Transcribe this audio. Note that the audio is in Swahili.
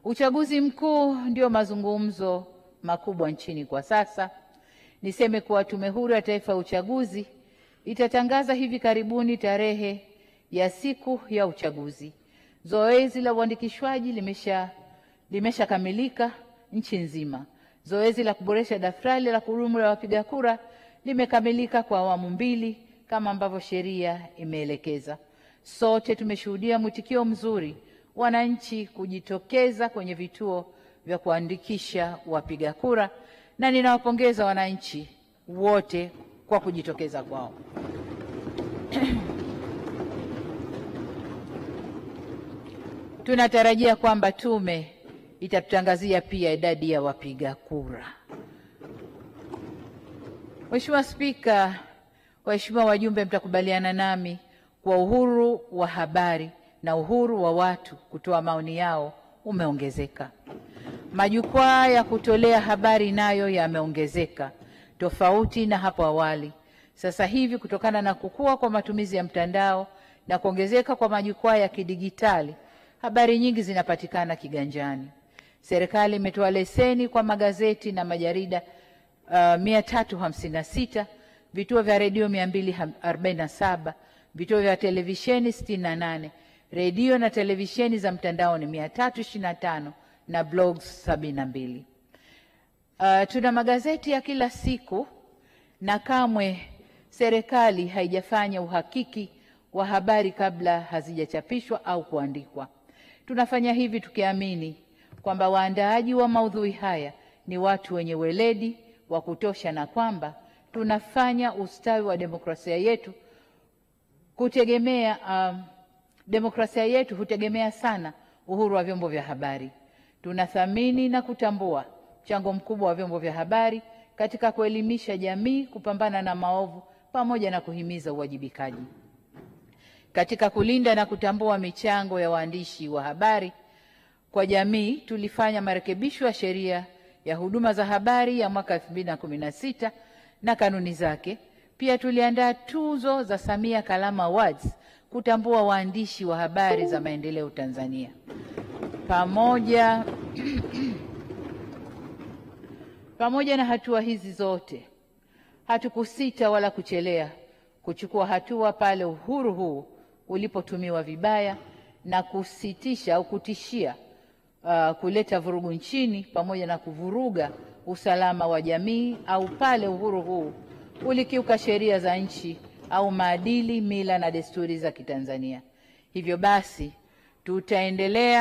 Uchaguzi mkuu ndio mazungumzo makubwa nchini kwa sasa. Niseme kuwa Tume Huru ya Taifa ya Uchaguzi itatangaza hivi karibuni tarehe ya siku ya uchaguzi. Zoezi la uandikishwaji limeshakamilika nchi nzima. Zoezi la kuboresha daftari la kudumu la wapiga kura limekamilika kwa awamu mbili kama ambavyo sheria imeelekeza. Sote tumeshuhudia mwitikio mzuri wananchi kujitokeza kwenye vituo vya kuandikisha wapiga kura, na ninawapongeza wananchi wote kwa kujitokeza kwao. Tunatarajia kwamba tume itatutangazia pia idadi ya wapiga kura. Mheshimiwa Spika, waheshimiwa wajumbe, mtakubaliana nami kwa uhuru wa habari na uhuru wa watu kutoa maoni yao umeongezeka. Majukwaa ya kutolea habari nayo yameongezeka tofauti na hapo awali. Sasa hivi kutokana na kukua kwa matumizi ya mtandao na kuongezeka kwa majukwaa ya kidigitali, habari nyingi zinapatikana kiganjani. Serikali imetoa leseni kwa magazeti na majarida 356, vituo vya redio 247, vituo vya televisheni 68, redio na televisheni za mtandaoni 325 na blogs 72. Tuna magazeti ya kila siku na kamwe serikali haijafanya uhakiki wa habari kabla hazijachapishwa au kuandikwa. Tunafanya hivi tukiamini kwamba waandaaji wa maudhui haya ni watu wenye weledi wa kutosha na kwamba tunafanya ustawi wa demokrasia yetu demokrasia yetu hutegemea sana uhuru wa vyombo vya habari. Tunathamini na kutambua mchango mkubwa wa vyombo vya habari katika kuelimisha jamii, kupambana na maovu pamoja na kuhimiza uwajibikaji. Katika kulinda na kutambua michango ya waandishi wa habari kwa jamii, tulifanya marekebisho ya sheria ya huduma za habari ya mwaka 2016 na kanuni zake. Pia tuliandaa tuzo za Samia Kalamu Awards kutambua waandishi wa habari za maendeleo Tanzania. Pamoja na hatua hizi zote, hatukusita wala kuchelea kuchukua hatua pale uhuru huu ulipotumiwa vibaya na kusitisha au kutishia kuleta vurugu nchini pamoja na kuvuruga usalama wa jamii, au pale uhuru huu ulikiuka sheria za nchi au maadili, mila na desturi za Kitanzania. Hivyo basi tutaendelea